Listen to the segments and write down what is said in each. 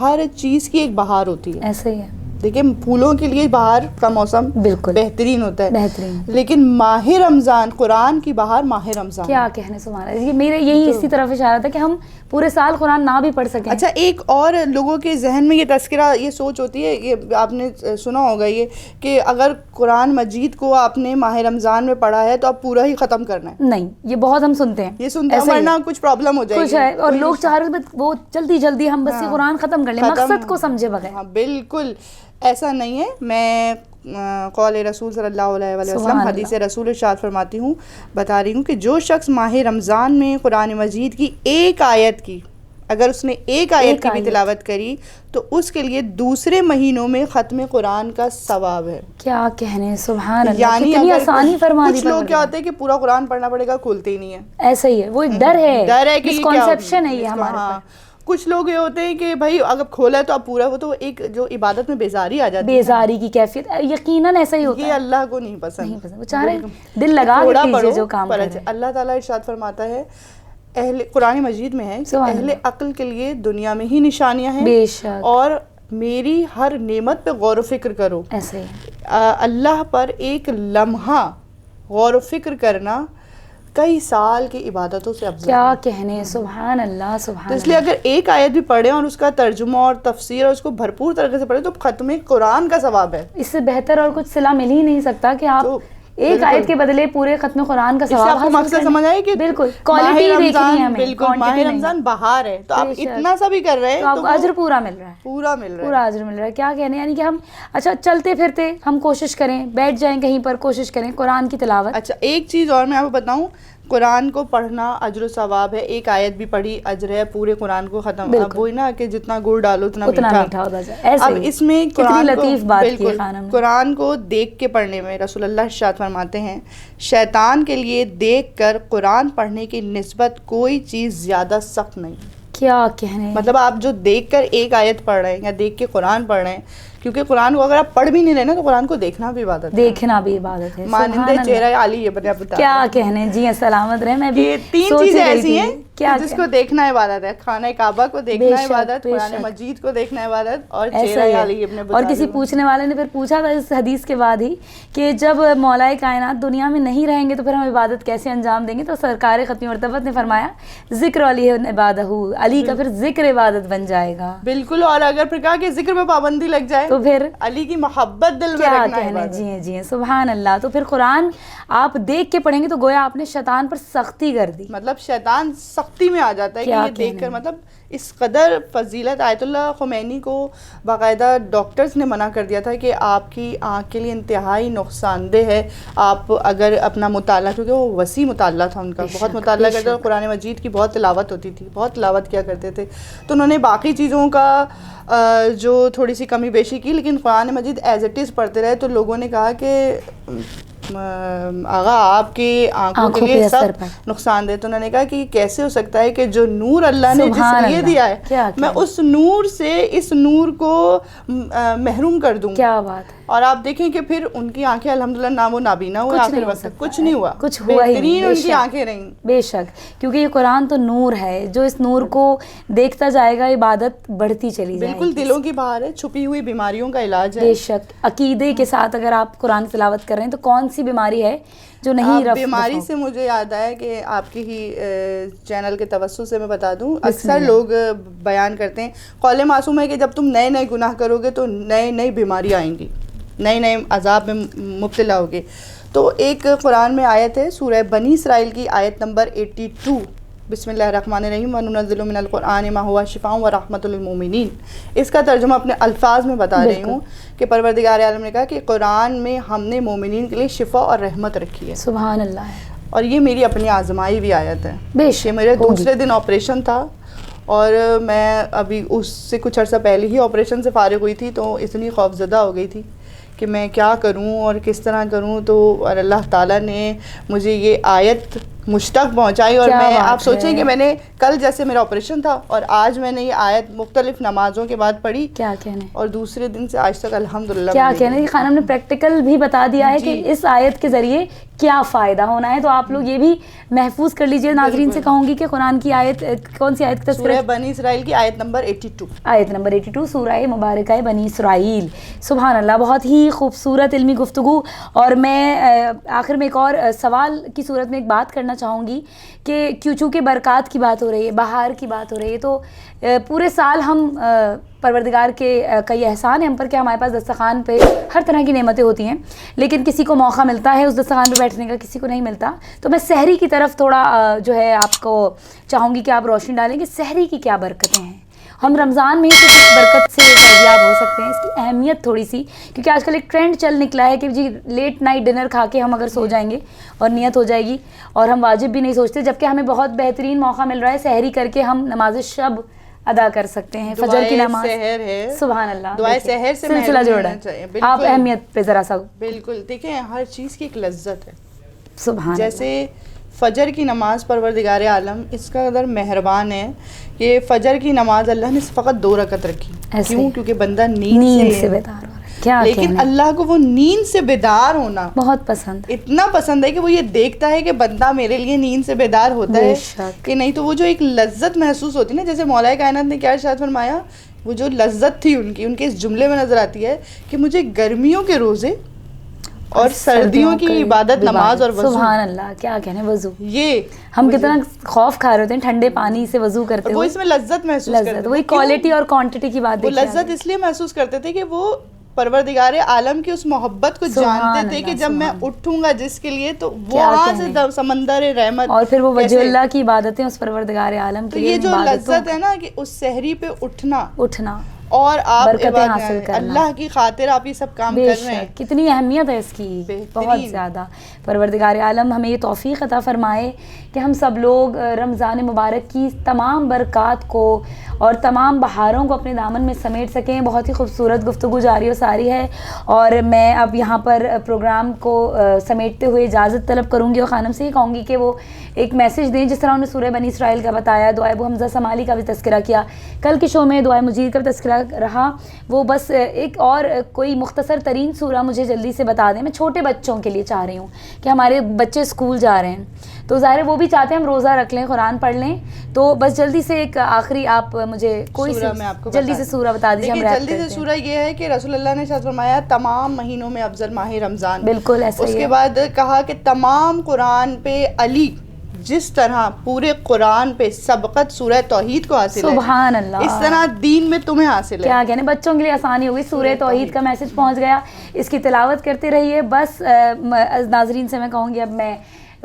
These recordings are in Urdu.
ہر چیز کی ایک بہار ہوتی ہے. ایسے ہی ہے. دیکھیں پھولوں کے لیے بہار کا موسم بالکل بہترین ہوتا ہے, بہترین. لیکن ماہ رمضان, قرآن کی بہار ماہ رمضان. کیا کہنے سبحان اللہ. یہ میرے یہی اسی طرف اشارہ تھا کہ ہم پورے سال قرآن نہ بھی پڑھ سکیں. اچھا ایک اور لوگوں کے ذہن میں یہ تذکرہ, یہ سوچ ہوتی ہے, یہ آپ نے سنا ہوگا یہ کہ اگر قرآن مجید کو آپ نے ماہ رمضان میں پڑھا ہے تو آپ پورا ہی ختم کرنا ہے. نہیں, یہ بہت ہم سنتے ہیں, یہ سنتے ہیں ورنہ کچھ پرابلم ہو جائے کچھ ہے, اور لوگ چاہ رہے ہیں وہ جلدی جلدی ہم بس یہ قرآن ختم کر لیں مقصد کو سمجھے بغیر. ہاں بالکل ایسا نہیں ہے. میں قول رسول صلی اللہ علیہ وسلم حدیث رسول ارشاد فرماتی ہوں, بتا رہی ہوں کہ جو شخص ماہ رمضان میں قرآن مجید کی ایک آیت کی, اگر اس نے ایک آیت کی بھی تلاوت کری تو اس کے لیے دوسرے مہینوں میں ختم قرآن کا ثواب ہے. کیا کہنے سبحان اللہ. یعنی کتنی آسانی فرما دی. کچھ لوگ کیا ہوتے ہیں کہ پورا قرآن پڑھنا پڑے گا, کھولتے ہی نہیں ہے. ایسا ہی ہے, وہ ایک ڈر ہے, کہ مسکنسیپشن ہے یہ ہمارے پاس. کچھ لوگ یہ ہوتے ہیں کہ بھائی اگر کھولا ہے تو اب پورا, وہ تو ایک جو عبادت میں بیزاری آ جاتی ہے, بیزاری کی کیفیت یقیناً ایسا ہی ہوتا ہے. یہ اللہ کو نہیں پسند. وہ چاہ رہے دل لگا کے کیجئے جو کام کریں. اللہ تعالیٰ ارشاد فرماتا ہے قرآن مجید میں ہے کہ اہل عقل کے لیے دنیا میں ہی نشانیاں ہیں, بے شک, اور میری ہر نعمت پہ غور و فکر کرو. ایسے اللہ پر ایک لمحہ غور و فکر کرنا کئی سال کی عبادتوں سے افضل. کیا کہنے سبحان اللہ سبحان اللہ. اس لیے اگر ایک آیت بھی پڑھیں اور اس کا ترجمہ اور تفسیر اور اس کو بھرپور طریقے سے پڑھیں تو ختم قرآن کا ثواب ہے. اس سے بہتر اور کچھ صلہ مل ہی نہیں سکتا کہ آپ ایک آیت کے بدلے پورے ختم قرآن کا ثواب حاصل کریں. مقصد سمجھ آئے کہ بالکل کوالٹی دیکھنی ہے ہمیں. بالکل ماہ رمضان بہار ہے تو آپ اتنا سا بھی کر رہے ہیں تو اجر پورا مل رہا ہے, پورا مل رہا ہے, پورا اجر مل رہا ہے. کیا کہنے, یعنی کہ ہم اچھا چلتے پھرتے ہم کوشش کریں, بیٹھ جائیں کہیں پر, کوشش کریں قرآن کی تلاوت. اچھا ایک چیز اور میں آپ کو بتاؤں, قرآن کو پڑھنا اجر و ثواب ہے. ایک آیت بھی پڑھی اجر ہے, پورے قرآن کو ختم. اب وہی نا کہ جتنا گڑ ڈالو اتنا میٹھا ہوتا جائے. اب اس میں قرآن کو دیکھ کے پڑھنے میں رسول اللہ ارشاد فرماتے ہیں شیطان کے لیے دیکھ کر قرآن پڑھنے کی نسبت کوئی چیز زیادہ سخت نہیں. کیا کہنے, مطلب آپ جو دیکھ کر ایک آیت پڑھ رہے ہیں یا دیکھ کے قرآن پڑھ رہے ہیں, کیونکہ قرآن کو اگر آپ پڑھ بھی نہیں رہے نا تو قرآن کو دیکھنا بھی عبادت ہے. دیکھنا بھی عبادت ہے. مانندے چہرہ علی یہ بتا کیا کہنے. جی سلامت رہے. میں بھی تین چیزیں ایسی ہیں جس کو دیکھنا عبادت ہے. خانہ کعبہ کو دیکھنا عبادت, قرآن مجید کو دیکھنا عبادت, اور چہرہ علی ابن ابی طالب. اور کسی پوچھنے والے نے پھر پوچھا تھا اس حدیث کے بعد ہی کہ جب مولا کائنات دنیا میں نہیں رہیں گے تو پھر ہم عبادت کیسے انجام دیں گے, تو سرکار ختم مرتبت نے فرمایا ذکر علی عبادہ, علی کا پھر ذکر عبادت بن جائے گا. بالکل. اور اگر پھر کہا کہ ذکر پہ پابندی لگ جائے تو پھر علی کی محبت دل میں رکھنا ہے. جی سبحان اللہ. تو پھر قرآن آپ دیکھ کے پڑھیں گے تو گویا آپ نے شیطان پر سختی کر دی. مطلب شیطان سختی میں آ جاتا ہے کہ یہ دیکھ کر. مطلب اس قدر فضیلت. آیت اللہ خمینی کو باقاعدہ ڈاکٹرز نے منع کر دیا تھا کہ آپ کی آنکھ کے لیے انتہائی نقصان دہ ہے آپ اگر اپنا مطالعہ, کیونکہ وہ وسیع مطالعہ تھا ان کا, بہت مطالعہ کرتے, قرآن مجید کی بہت تلاوت ہوتی تھی, بہت تلاوت کیا کرتے تھے. تو انہوں نے باقی چیزوں کا جو تھوڑی سی کمی بیشی کی, لیکن قرآن مجید ایز اٹ از پڑھتے رہے. تو لوگوں نے کہا کہ آغا آپ کی آنکھوں کے لیے سب نقصان دہ. تو انہوں نے کہا کہ کیسے ہو سکتا ہے کہ جو نور اللہ نے جس لیے دیا ہے میں اس نور سے اس نور کو محروم کر دوں. کیا بات ہے. اور آپ دیکھیں کہ پھر ان کی آنکھیں الحمدللہ نہ وہ نابینا ہوئے, آخر وقت کچھ نہیں ہوا, کچھ ہوا ہی نہیں, ان کی آنکھیں رہیں. بے شک, کیونکہ یہ قرآن تو نور ہے, جو اس نور کو دیکھتا جائے گا عبادت بڑھتی چلی جائے گی. بالکل دلوں کی بہار ہے, چھپی ہوئی بیماریوں کا علاج ہے. بے شک, عقیدے کے ساتھ اگر آپ قرآن تلاوت کر رہے ہیں تو کون سی بیماری ہے جو نہیں رفع. بیماری سے مجھے یاد آیا کہ آپ کی ہی چینل کے توسط سے میں بتا دوں, اکثر لوگ بیان کرتے ہیں قول معصوم ہے کہ جب تم نئے نئے گناہ کرو گے تو نئی بیماری آئیں گی, نئے عذاب میں مبتلا ہوگے. تو ایک قرآن میں آیت ہے سورہ بنی اسرائیل کی آیت نمبر 82, بسم اللہ الرحمن الرحیم وَنُنَزِّلُ مِنَ الْقُرْآنِ مَا هُوَ شِفَاءٌ وَرَحْمَةٌ لِلْمُؤْمِنِينَ. اس کا ترجمہ اپنے الفاظ میں بتا رہی ہوں کہ پروردگار عالم نے کہا کہ قرآن میں ہم نے مومنین کے لیے شفا اور رحمت رکھی ہے. سبحان اللہ. اور یہ میری اپنی آزمائی ہوئی آیت ہے. بے شک, میرے دوسرے دن آپریشن تھا اور میں ابھی اس سے کچھ عرصہ پہلے ہی آپریشن سے فارغ ہوئی تھی, تو اتنی خوفزدہ ہو گئی تھی کہ میں کیا کروں اور کس طرح کروں. تو اور اللہ تعالیٰ نے مجھے یہ آیت مجھ تک پہنچائی. اور میں آپ سوچیں کہ میں نے کل جیسے میرا آپریشن تھا اور آج میں نے یہ آیت مختلف نمازوں کے بعد پڑھی, کیا کہنے, اور دوسرے دن سے آج تک الحمدللہ کیا کہنے. خانم نے پریکٹیکل بھی بتا دیا ہے کہ اس آیت کے ذریعے کیا فائدہ ہونا ہے. تو آپ لوگ یہ بھی محفوظ کر لیجئے. ناظرین سے کہوں گی کہ قرآن کی آیت کون سی آیت کا تذکرہ؟ سورہ بنی اسرائیل کی آیت نمبر 82. آیت نمبر 82 سورہ مبارکہ بنی اسرائیل. سبحان اللہ, بہت ہی خوبصورت علمی گفتگو. اور میں آخر میں ایک اور سوال کی صورت میں ایک بات کرنا چاہوں گی کہ چونکہ برکات کی بات ہو رہی ہے, بہار کی بات ہو رہی ہے, تو پورے سال ہم پروردگار کے کئی احسان ہیں ہم پر کہ ہمارے پاس دسترخوان پہ ہر طرح کی نعمتیں ہوتی ہیں, لیکن کسی کو موقع ملتا ہے اس دسترخوان پہ بیٹھنے کا, کسی کو نہیں ملتا. تو میں سحری کی طرف تھوڑا جو ہے آپ کو چاہوں گی کہ آپ روشنی ڈالیں کہ سحری کی کیا برکتیں ہیں. ہم رمضان میں ہی کچھ برکت سے فیضیاب ہو سکتے ہیں, اس کی اہمیت تھوڑی سی, کیونکہ آج کل ایک ٹرینڈ چل نکلا ہے کہ جی لیٹ نائٹ ڈنر کھا کے ہم اگر سو جائیں گے اور نیت ہو جائے گی اور ہم واجب بھی نہیں سوچتے, جبکہ ہمیں بہت بہترین موقع مل رہا ہے سحری کر کے ہم نماز شب ادا کر سکتے ہیں. فجر کی نماز سحر ہے, سبحان اللہ, دعائے سحر سے سلسلہ جوڑا. آپ اہمیت پہ ذرا سا. بالکل, دیکھیں ہر چیز کی ایک لذت ہے. سبحان جیسے فجر کی نماز پروردگار عالم اس کا قدر مہربان ہے کہ فجر کی نماز اللہ نے فقط 2 رکعت رکھی. کیوں؟ کیونکہ بندہ نیند سے بیدار ہو رہا ہے. کیا لیکن اللہ کو وہ نیند سے بیدار ہونا بہت پسند, اتنا پسند ہے کہ وہ یہ دیکھتا ہے کہ بندہ میرے لیے نیند سے بیدار ہوتا ہے کہ نہیں. تو وہ جو ایک لذت محسوس ہوتی ہے نا, جیسے مولا کائنات نے کیا ارشاد فرمایا, وہ جو لذت تھی ان کے اس جملے میں نظر آتی ہے کہ مجھے گرمیوں کے روزے اور سردیوں کی عبادت نماز اور وضو. سبحان اللہ, کیا کہنے, وضو. یہ ہم کتنا خوف کھا رہے ہوتے ہیں ٹھنڈے پانی سے وضو کرتے وہ اس میں لذت محسوس کرتے ہیں. وہی کوالٹی اور کوانٹٹی کی بات. وہ لذت اس لیے محسوس کرتے تھے کہ وہ پروردگار عالم کی اس محبت کو جانتے تھے کہ جب میں اٹھوں گا جس کے لیے تو وہاں سے سمندر رحمت, اور پھر وہ وجہ اللہ کی عبادتیں اس پروردگار عالم کی. تو یہ جو لذت ہے نا کہ اس سحری پہ اٹھنا اور آپ برکتیں حاصل کرنا, اللہ کی خاطر آپ یہ سب کام کر رہے ہیں, کتنی اہمیت ہے اس کی, بہت زیادہ. پروردگار عالم ہمیں یہ توفیق عطا فرمائے کہ ہم سب لوگ رمضان مبارک کی تمام برکات کو اور تمام بہاروں کو اپنے دامن میں سمیٹ سکیں. بہت ہی خوبصورت گفتگو جاری و ساری ہے, اور میں اب یہاں پر پروگرام کو سمیٹتے ہوئے اجازت طلب کروں گی اور خانم سے یہ کہوں گی کہ وہ ایک میسیج دیں, جس طرح انہوں نے سورہ بنی اسرائیل کا بتایا, دعائے ابو حمزہ سمالی کا بھی تذکرہ کیا, کل کے شو میں دعائے مجید کا بھی تذکرہ رہا. وہ بس ایک اور کوئی مختصر ترین سورہ مجھے جلدی سے بتا دیں. میں چھوٹے بچوں کے لیے چاہ رہی ہوں کہ ہمارے بچے اسکول جا رہے ہیں, تو ظاہر ہے وہ بھی چاہتے ہیں ہم روزہ رکھ لیں, قرآن پڑھ لیں, تو بس جلدی سے ایک آخری آپ مجھے کوئی جلدی سے سورہ بتا دیجیے. جلدی سے سورہ یہ ہے کہ رسول اللہ نے ارشاد فرمایا تمام مہینوں میں افضل ماہ رمضان. بالکل ایسا. اس کے بعد کہا کہ تمام قرآن پہ علی جس طرح پورے قرآن پہ سبقت سورہ توحید کو حاصل ہے, سبحان اللہ, اس طرح دین میں تمہیں حاصل ہے. کیا کہنے, بچوں کے لیے آسانی ہوگی, سورہ توحید کا میسج پہنچ گیا, اس کی تلاوت کرتے رہیے. بس ناظرین سے میں کہوں گی اب میں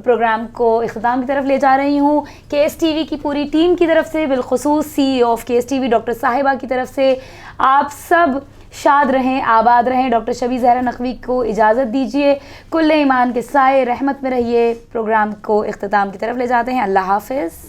پروگرام کو اختتام کی طرف لے جا رہی ہوں. کے ایس ٹی وی کی پوری ٹیم کی طرف سے, بالخصوص سی ای او آف کے ایس ٹی وی ڈاکٹر صاحبہ کی طرف سے, آپ سب شاد رہیں, آباد رہیں. ڈاکٹر شبیہ زہرا نقوی کو اجازت دیجیے, کل ایمان کے سائے رحمت میں رہیے. پروگرام کو اختتام کی طرف لے جاتے ہیں. اللہ حافظ.